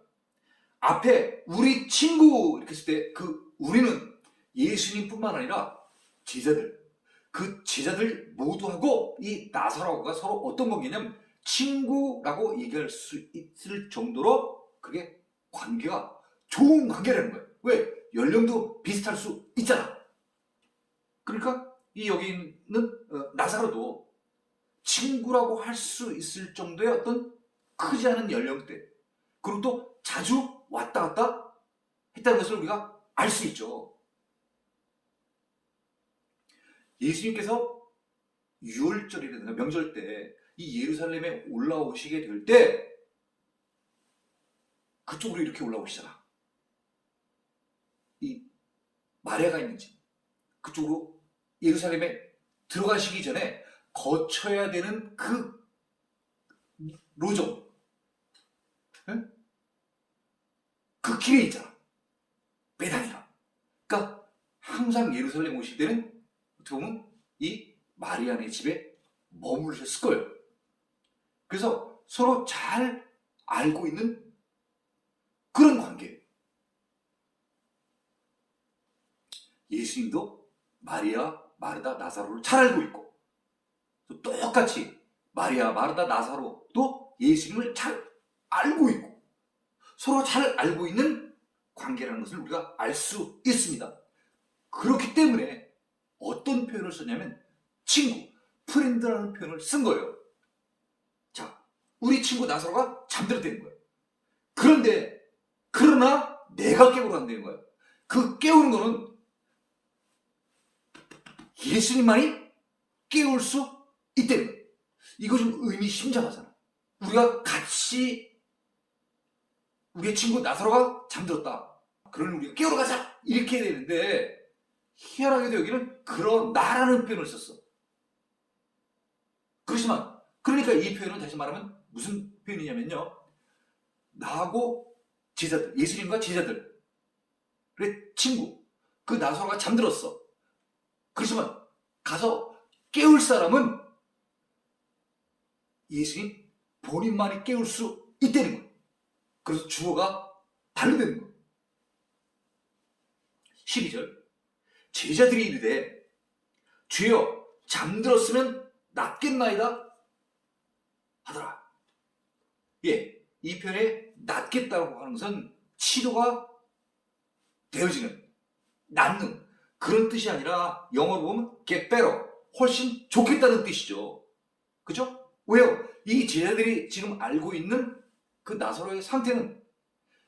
앞에 우리 친구 이렇게 했을 때 그 우리는 예수님뿐만 아니라 제자들, 그 제자들 모두하고 이 나사로가 서로 어떤 관계냐면 친구라고 얘기할 수 있을 정도로 그게 관계가 좋은 관계라는 거예요. 왜? 연령도 비슷할 수 있잖아. 그러니까 이 여기 있는 나사로도 친구라고 할 수 있을 정도의 어떤 크지 않은 연령대, 그리고 또 자주 왔다 갔다 했다는 것을 우리가 알 수 있죠. 예수님께서 6월절이라든가 명절 때 이 예루살렘에 올라오시게 될 때 그쪽으로 이렇게 올라오시잖아. 이 마리아가 있는 집 그쪽으로 예루살렘에 들어가시기 전에 거쳐야 되는 그 로정, 그 길에 있잖아. 베다니가. 그러니까 항상 예루살렘 오실 때는 어떻게 보면 이 마리아네 집에 머무르셨을 거예요. 그래서 서로 잘 알고 있는 그런 관계예요. 예수님도 마리아, 마르다, 나사로를 잘 알고 있고, 또 똑같이 마리아, 마르다, 나사로도 예수님을 잘 알고 있고, 서로 잘 알고 있는 관계라는 것을 우리가 알 수 있습니다. 그렇기 때문에 어떤 표현을 썼냐면 친구, 프렌드라는 표현을 쓴 거예요. 자, 우리 친구 나사로가 잠들었다는 거예요. 그러나 내가 깨우러 간다는 거예요. 그 깨우는 거는 예수님만이 깨울 수 있다는 거예요. 이거 좀 의미심장하잖아. 우리가 같이 우리의 친구 나사로가 잠들었다. 그러니 우리가 깨우러 가자. 이렇게 해야 되는데 희한하게도 여기는 그러나라는 표현을 썼어. 그렇지만 그러니까 이 표현은 다시 말하면 무슨 표현이냐면요. 나하고 제자들, 예수님과 제자들, 그래 친구, 그 나사로가 잠들었어. 그렇지만 가서 깨울 사람은 예수님 본인만이 깨울 수 있다는 거예요. 그래서 주어가 다르다는 거예요. 12절 제자들이 이르되 주여 잠들었으면 낫겠나이다 하더라. 예, 이 표현에 낫겠다고 하는 것은 치료가 되어지는, 낫는 그런 뜻이 아니라 영어로 보면 get better, 훨씬 좋겠다는 뜻이죠. 그죠? 왜요? 이 제자들이 지금 알고 있는 그 나사로의 상태는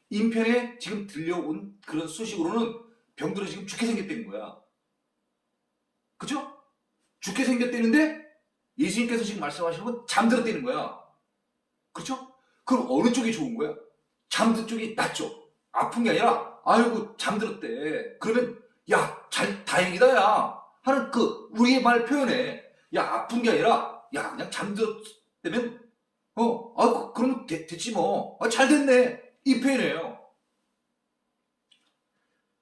인편에 지금 들려온 그런 소식으로는 병들어 지금 죽게 생겼다는 거야. 그죠? 죽게 생겼다는데 예수님께서 지금 말씀하시는 건 잠들었다는 거야. 그렇죠? 그럼 어느 쪽이 좋은 거야? 잠든 쪽이 낫죠. 아픈 게 아니라 아이고 잠들었대. 그러면 야, 다행이다 야 하는 그 우리의 말 표현에 야 아픈 게 아니라 야 그냥 잠들었다면 그러면 됐지 뭐. 잘 됐네. 이 표현이에요.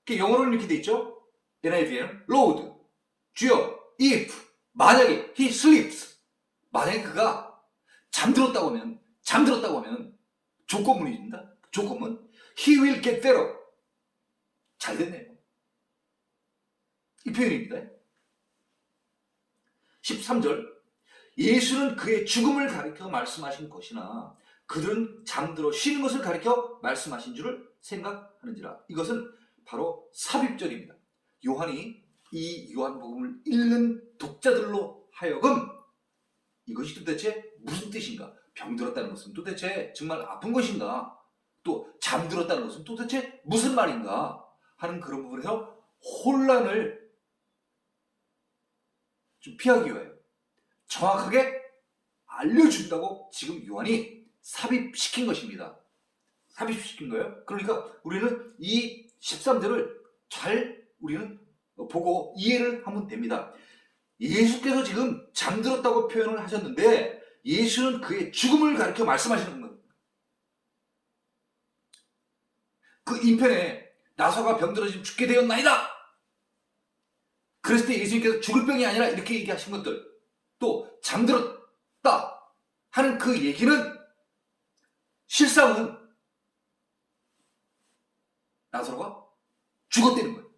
영어로는 이렇게 돼 있죠. NIV에는 Lord, 주여, if 만약에 he sleeps 만약에 그가 잠들었다고 하면 조건문입니다. 조건문 he will get better. 잘 됐네요. 이 표현입니다. 13절 예수는 그의 죽음을 가리켜 말씀하신 것이나 그들은 잠들어 쉬는 것을 가리켜 말씀하신 줄을 생각하는지라. 이것은 바로 삽입절입니다. 요한이 이 요한복음을 읽는 독자들로 하여금 이것이 도대체 무슨 뜻인가? 병들었다는 것은 도대체 정말 아픈 것인가? 또 잠들었다는 것은 도대체 무슨 말인가? 하는 그런 부분에서 혼란을 좀 피하기 위하여 정확하게 알려준다고 지금 요한이 삽입시킨 것입니다. 삽입시킨 거예요. 그러니까 우리는 이 13절을 잘 우리는 보고 이해를 하면 됩니다. 예수께서 지금 잠들었다고 표현을 하셨는데 예수는 그의 죽음을 가리켜 말씀하시는 거예요. 그 인편에 나사로가 병들어 지금 죽게 되었나이다. 그랬을 때 예수님께서 죽을 병이 아니라 이렇게 얘기하신 것들, 또 잠들었다 하는 그 얘기는 실상은 나사로가 죽었다는 거예요.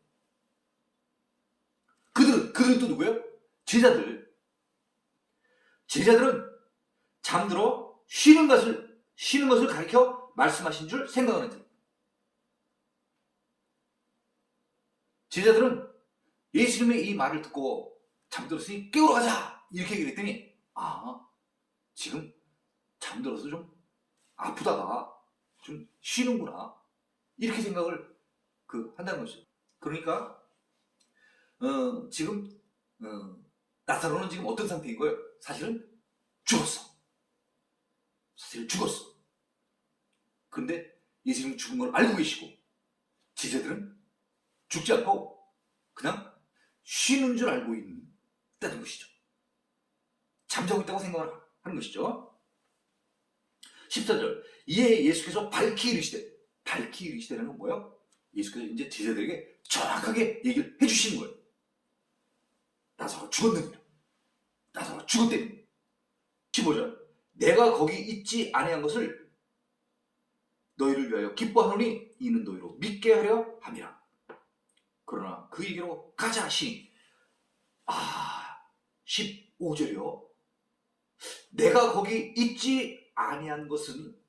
그들은 또 누구예요? 제자들은 잠들어 쉬는 것을 가리켜 말씀하신 줄 생각하는 자. 제자들은 예수님의 이 말을 듣고 잠들었으니 깨우러 가자 이렇게 얘기를 했더니 지금 잠들어서 좀 아프다가 좀 쉬는구나 이렇게 생각을 한다는 것이죠. 그러니까 지금 나사로는 지금 어떤 상태인 거예요? 사실은 죽었어. 그런데 예수님은 죽은 걸 알고 계시고 제자들은 죽지 않고 그냥 쉬는 줄 알고 있다는 것이죠. 잠자고 있다고 생각을 하는 것이죠. 14절 이에 예수께서 밝히 이르시되는 건 뭐예요? 예수께서 이제 제자들에게 정확하게 얘기를 해주시는 거예요. 나사로가 죽었느니라. 나사로가 죽었다니. 15절 내가 거기 있지 아니한 것을 너희를 위하여 기뻐하노니 이는 너희로 믿게 하려 함이라. 그러나 그 얘기로 가자 하시니 15절이요. 내가 거기 있지 아니한 것은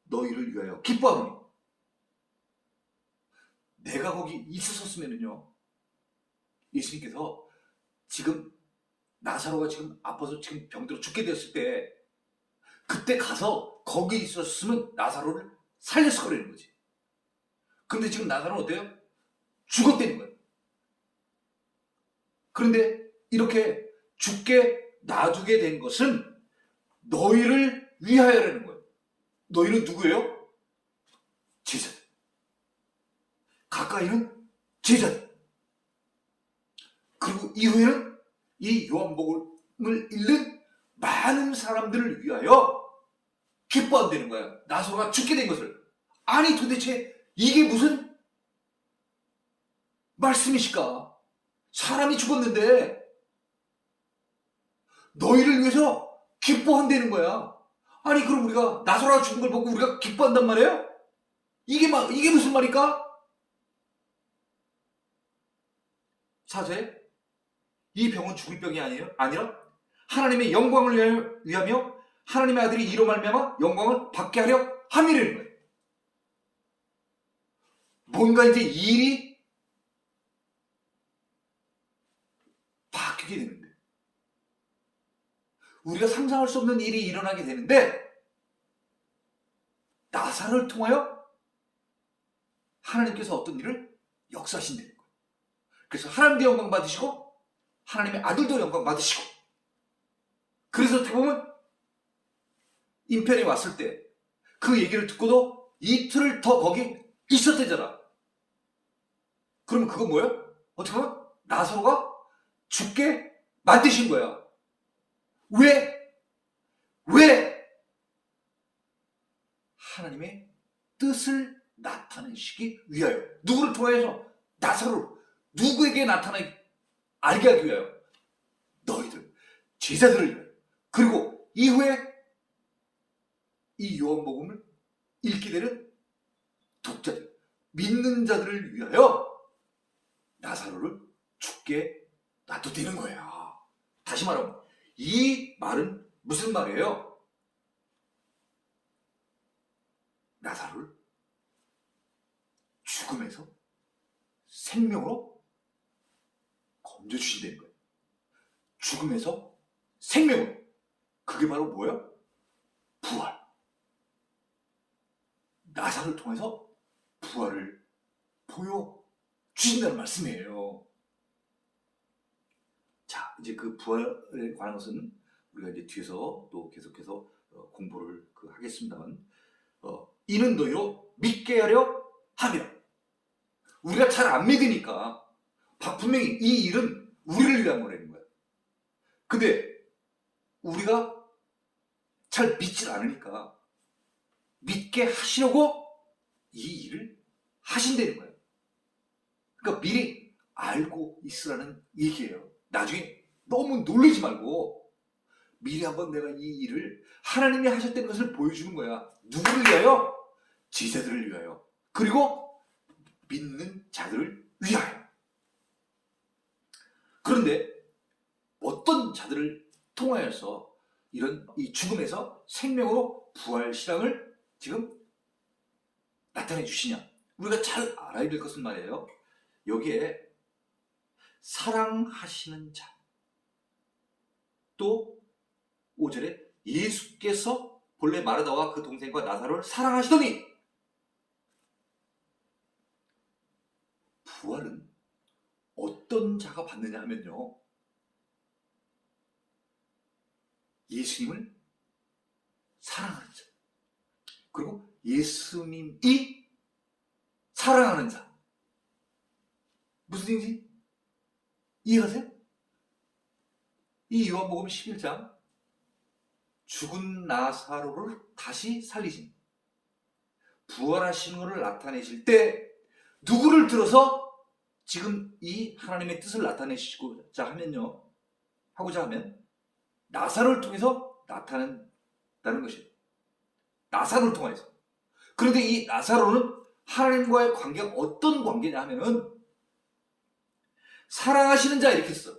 너희를 위하여 기뻐하노니. 내가 거기 있었으면은요 예수님께서 지금 나사로가 지금 아파서 지금 병들어 죽게 되었을 때 그때 가서 거기 있었으면 나사로를 살렸을 거라는 거지. 근데 지금 나사로는 어때요? 죽었다는 거예요. 그런데 이렇게 죽게 놔두게 된 것은 너희를 위하여라는 거예요. 너희는 누구예요? 제자들. 가까이는 제자들. 그리고 이후에는 이 요한복음을 읽는 많은 사람들을 위하여 기뻐한다는 거야. 나사로가 죽게 된 것을. 아니 도대체 이게 무슨 말씀이실까? 사람이 죽었는데 너희를 위해서 기뻐한다는 거야. 아니 그럼 우리가 나사로가 죽은 걸 보고 우리가 기뻐한단 말이에요? 이게 무슨 말일까? 4절 이 병은 죽을 병이 아니라 하나님의 영광을 위하며 하나님의 아들이 이로 말미암아 영광을 받게 하려 함이라는 거예요. 뭔가 이제 일이 바뀌게 되는데 우리가 상상할 수 없는 일이 일어나게 되는데 나사로를 통하여 하나님께서 어떤 일을 역사하신다는 거예요. 그래서 하나님도 영광 받으시고 하나님의 아들도 영광 받으시고, 그래서 어떻게 보면 인편에 왔을 때 그 얘기를 듣고도 이틀을 더 거기 있었대잖아. 그러면 그건 뭐예요? 어떻게 보면 나사로가 죽게 만드신 거야. 왜? 하나님의 뜻을 나타내시기 위하여. 누구를 통해서? 나사로를. 누구에게 나타나게 알게 하기 위하여. 너희들, 제자들을 위하여. 그리고 이후에 이 요한복음을 읽게 되는 독자들, 믿는 자들을 위하여 나사로를 죽게 놔두는 거야. 다시 말하면 이 말은 무슨 말이에요? 나사로를 죽음에서 생명으로 건져주신다는 거예요. 죽음에서 생명으로. 그게 바로 뭐예요? 부활. 나사로를 통해서 부활을 보여주신다는 말씀이에요. 자, 이제 그 부활에 관한 것은 우리가 이제 뒤에서 또 계속해서 공부를 하겠습니다만, 이는 너희로 믿게 하려 함이라. 우리가 잘 안 믿으니까 분명히 이 일은 우리를 위한 거라는 거야. 근데 우리가 잘 믿질 않으니까 믿게 하시려고 이 일을 하신다는 거예요. 그러니까 미리 알고 있으라는 얘기예요. 나중에 너무 놀라지 말고 미리 한번 내가 이 일을 하나님이 하셨다는 것을 보여주는 거야. 누구를 위하여? 제자들을 위하여. 그리고 믿는 자들을 위하여. 그런데 어떤 자들을 통하여서 이런 이 죽음에서 생명으로 부활 신앙을 지금 나타내 주시냐? 우리가 잘 알아야 될 것은 말이에요. 여기에 사랑하시는 자, 또 5절에 예수께서 본래 마르다와 그 동생과 나사로를 사랑하시더니, 부활은 어떤 자가 받느냐 하면요, 예수님을 사랑하는 자, 그리고 예수님이 사랑하는 자. 무슨 얘기인지 이해가세요? 이 요한복음 11장, 죽은 나사로를 다시 살리신, 부활하시는 것을 나타내실 때 누구를 들어서 지금 이 하나님의 뜻을 나타내시고자 하면 나사로를 통해서 나타낸다는 것이에요. 나사로를 통해서. 그런데 이 나사로는 하나님과의 관계가 어떤 관계냐 하면은 사랑하시는 자, 이렇게 했어.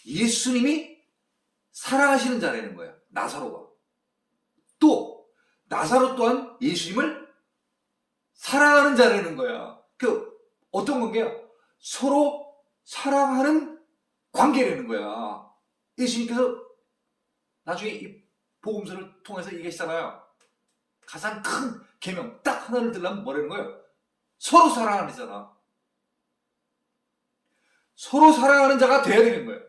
예수님이 사랑하시는 자라는 거야, 나사로가. 또 나사로 또한 예수님을 사랑하는 자라는 거야. 어떤 관계야? 서로 사랑하는 관계라는 거야. 예수님께서 나중에 이 복음서를 통해서 얘기하시잖아요. 가장 큰 계명 딱 하나를 들려면 뭐라는 거예요? 서로 사랑하는 자잖아. 서로 사랑하는 자가 돼야 되는 거예요.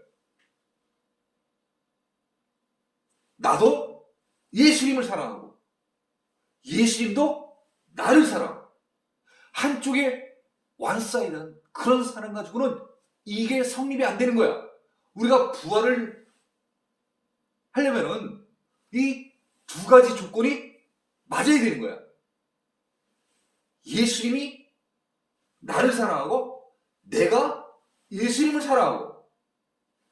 나도 예수님을 사랑하고 예수님도 나를 사랑하고, 한쪽에 완사이드한 그런 사랑 가지고는 이게 성립이 안 되는 거야. 우리가 부활을 하려면은 이 두 가지 조건이 맞아야 되는 거야. 예수님이 나를 사랑하고 내가 예수님을 사랑하고.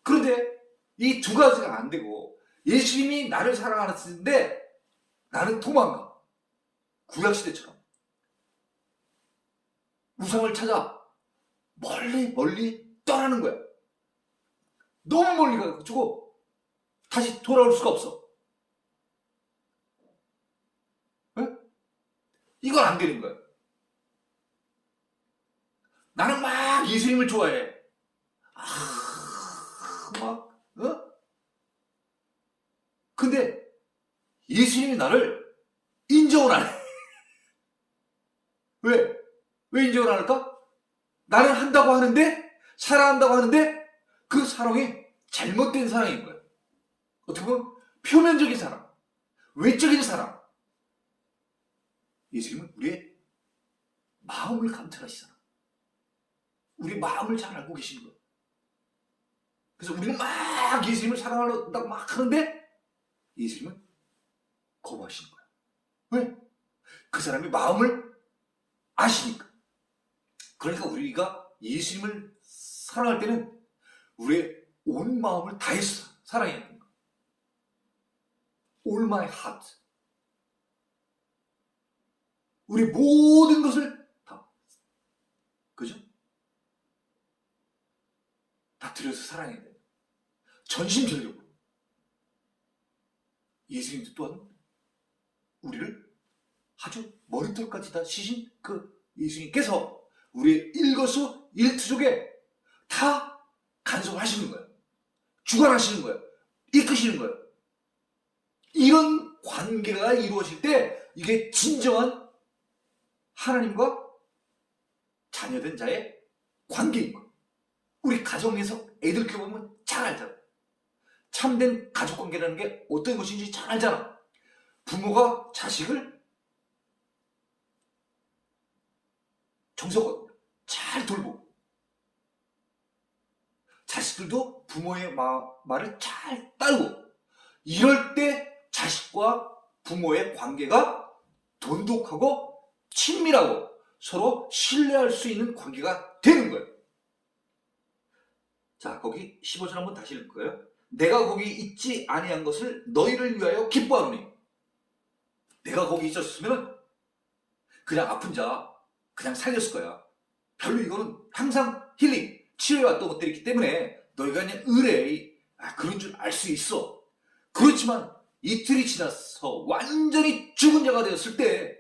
그런데 이 두 가지가 안 되고 예수님이 나를 사랑하는데 나는 도망가. 구약시대처럼 우상을 찾아 멀리 떠나는 거야. 너무 멀리 가가지고 다시 돌아올 수가 없어. 이건 안 되는 거야. 나는 막 예수님을 좋아해. 근데 예수님이 나를 인정을 안 해. 왜? 왜 인정을 안 할까? 나는 한다고 하는데, 사랑한다고 하는데, 그 사랑이 잘못된 사랑인 거예요. 어떻게 보면 표면적인 사랑, 외적인 사랑. 예수님은 우리의 마음을 감찰하시잖아. 우리 마음을 잘 알고 계신 거예요. 그래서 우리는 막 예수님을 사랑한다고 막 하는데 예수님은 거부하시는 거예요. 왜? 그 사람의 마음을 아시니까. 그러니까 우리가 예수님을 사랑할 때는 우리의 온 마음을 다해서 사랑해야 합니다. All my heart. 우리 모든 것을 다, 그죠? 다 들여서 사랑해야 돼요. 전심전력으로. 예수님도 또한 우리를 아주 머리털까지 다 씻은 그 예수님께서 우리의 일거수 일투족에 다 간섭하시는 거예요. 주관하시는 거예요. 이끄시는 거예요. 이런 관계가 이루어질 때 이게 진정한 하나님과 자녀된 자의 관계인 거예요. 우리 가정에서 애들 키워보면 잘 알잖아. 참된 가족관계라는 게 어떤 것인지 잘 알잖아. 부모가 자식을 정성껏 잘 돌보고 자식들도 부모의 말을 잘 따르고 이럴 때 자식과 부모의 관계가 돈독하고 친밀하고 서로 신뢰할 수 있는 관계가 되는 거예요. 자, 거기 15절 한번 다시 읽을 거예요. 내가 거기 있지 아니한 것을 너희를 위하여 기뻐하노니. 내가 거기 있었으면 그냥 아픈 자 그냥 살렸을 거야. 별로 이거는 항상 힐링, 치료해왔던 것들이기 때문에 너희가 그냥 의뢰 그런 줄 알 수 있어. 그렇지만 이틀이 지나서 완전히 죽은 자가 되었을 때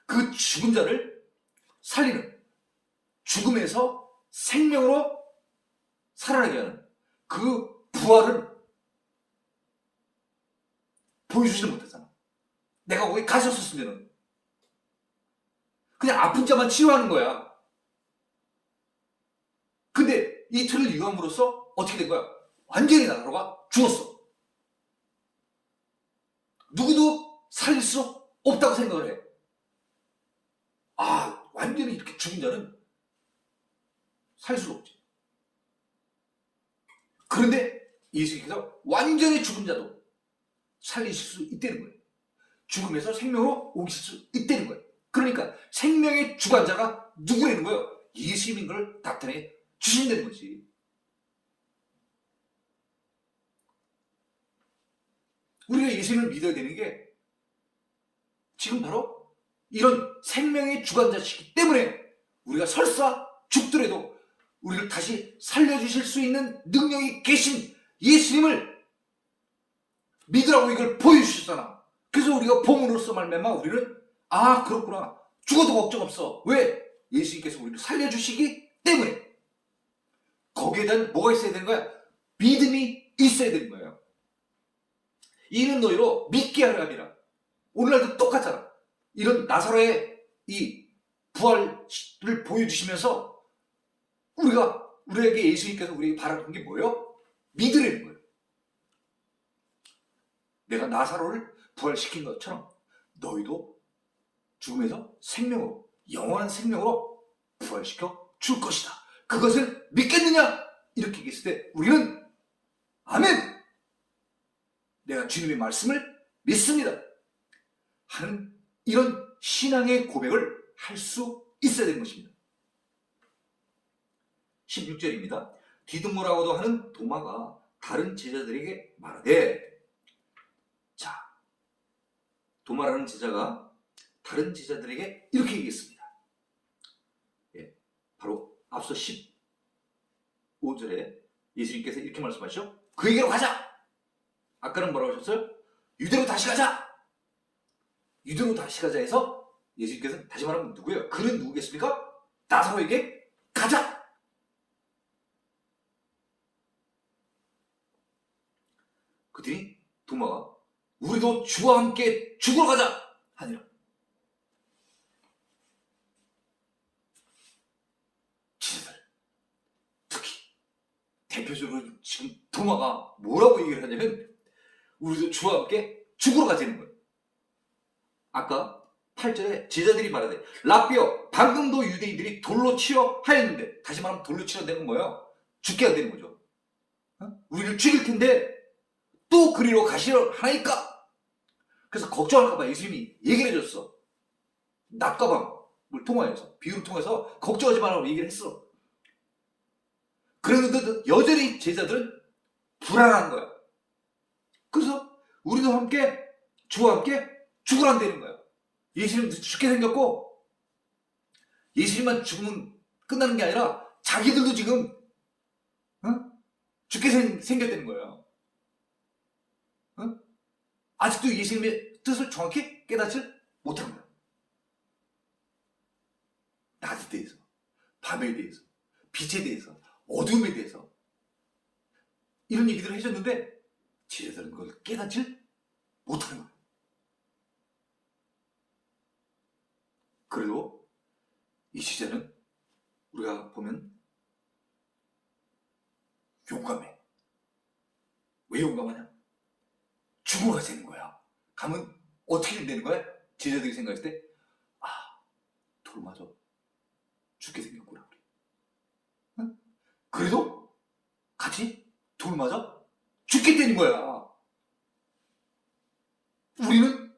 그 죽은 자를 살리는, 죽음에서 생명으로 살아나게 하는 그 부활을 보여주지는 못하잖아. 내가 거기 가셨었으면 그냥 아픈 자만 치료하는 거야. 근데 이틀을 유감으로써 어떻게 된 거야? 완전히 나사로가 죽었어. 누구도 살릴 수 없다고 생각을 해. 아, 완전히 이렇게 죽은 자는 살 수가 없지. 그런데 예수님께서 완전히 죽은 자도 살리실 수 있다는 거예요. 죽음에서 생명으로 옮기실 수 있다는 거예요. 그러니까 생명의 주관자가 누구라는 거예요? 예수님인 걸 나타내 주신다는 거지. 우리가 예수님을 믿어야 되는 게 지금 바로 이런 생명의 주관자시기 때문에 우리가 설사 죽더라도 우리를 다시 살려주실 수 있는 능력이 계신 예수님을 믿으라고 이걸 보여주셨잖아. 그래서 우리가 복음으로써 말미암아 우리는 아 그렇구나. 죽어도 걱정 없어. 왜? 예수님께서 우리를 살려주시기 때문에. 거기에 대한 뭐가 있어야 되는 거야? 믿음이 있어야 되는 거예요. 이는 너희로 믿게 하려 함이라. 오늘날도 똑같잖아. 이런 나사로의 이 부활을 보여주시면서 우리에게 예수님께서 우리에게 바라는 게 뭐예요? 믿으라는 거예요. 내가 나사로를 부활시킨 것처럼 너희도 죽음에서 생명으로, 영원한 생명으로 부활시켜 줄 것이다. 그것을 믿겠느냐? 이렇게 얘기했을 때 우리는 아멘! 내가 주님의 말씀을 믿습니다. 하는 이런 신앙의 고백을 할 수 있어야 되는 것입니다. 16절입니다. 디두모라고도 하는 도마가 다른 제자들에게 말하되, 자, 도마라는 제자가 다른 제자들에게 이렇게 얘기했습니다. 예, 바로 앞서 15절에 예수님께서 이렇게 말씀하시죠. 그에게로 가자! 아까는 뭐라고 하셨어요? 유대로 다시 가자! 유대로 다시 가자 해서 예수님께서 다시 말하면 누구예요? 그는 누구겠습니까? 나사로에게 가자! 그들이 도마가 우리도 주와 함께 죽으러 가자 하니라. 제자들, 특히 대표적으로 지금 도마가 뭐라고 얘기를 하냐면 우리도 주와 함께 죽으러 가자는 거예요. 아까 8절에 제자들이 말하되 라삐어, 방금도 유대인들이 돌로 치려 하였는데, 다시 말하면 돌로 치려 되는 거예요. 죽게 안 되는 거죠. 우리를 죽일 텐데 또 그리로 가시려 하니까. 그래서 걱정할까봐 예수님이 얘기를 해줬어. 낮과 밤을 통하여서, 비유를 통해서 걱정하지 말라고 얘기를 했어. 그랬는데 여전히 제자들은 불안한 거야. 그래서 우리도 함께 주와 함께 죽으란다는 거야. 예수님도 죽게 생겼고, 예수님만 죽으면 끝나는 게 아니라 자기들도 지금 죽게 생겼다는 거예요. 아직도 예수님의 뜻을 정확히 깨닫지 못한 거예요. 낮에 대해서, 밤에 대해서, 빛에 대해서, 어둠에 대해서 이런 얘기들을 해줬는데 제자들은 그걸 깨닫지 못하는 거예요. 그래도 이 제자는 우리가 보면 용감해. 왜 용감하냐? 죽어가 되는 거야. 가면 어떻게 되는 거야? 제자들이 생각했을 때, 아, 돌 맞아. 죽게 생겼구나, 우리. 응? 그래도 같이 돌 맞아 죽게 되는 거야. 우리는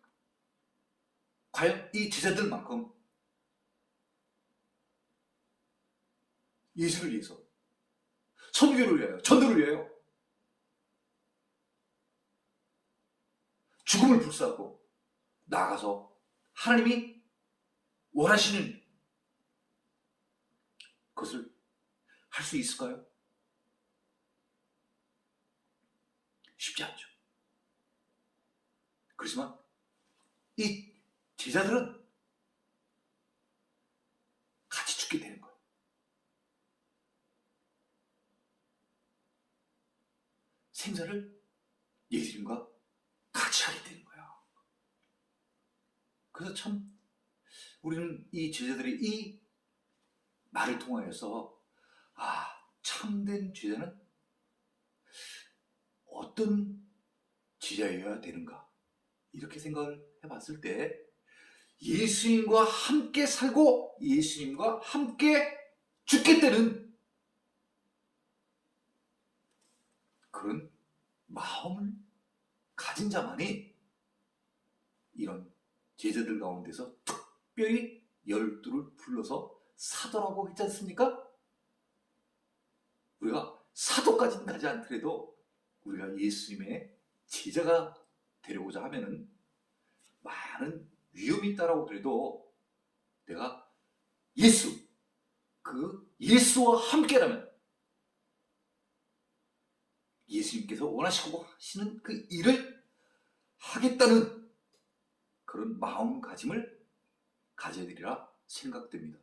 과연 이 제자들만큼 예수를 위해서, 선교를 위하여, 전도를 위하여 죽음을 불사하고 나아가서 하나님이 원하시는 것을 할 수 있을까요? 쉽지 않죠. 그렇지만 이 제자들은 같이 죽게 되는 거예요. 생사를 예수님과 같이 하게 되는 거야. 그래서 참 우리는 이 제자들이 이 말을 통하여서, 아, 참된 제자는 어떤 제자여야 되는가, 이렇게 생각을 해봤을 때 예수님과 함께 살고 예수님과 함께 죽겠다는 그런 마음을 가진 자만이 이런 제자들 가운데서 특별히 12를 불러서 사도라고 했지 않습니까? 우리가 사도까지는 가지 않더라도 우리가 예수님의 제자가 되려고자 하면은 많은 위험이 있다라고 그래도 내가 그 예수와 함께라면 예수님께서 원하시고 하시는 그 일을 하겠다는 그런 마음가짐을 가져야 되리라 생각됩니다.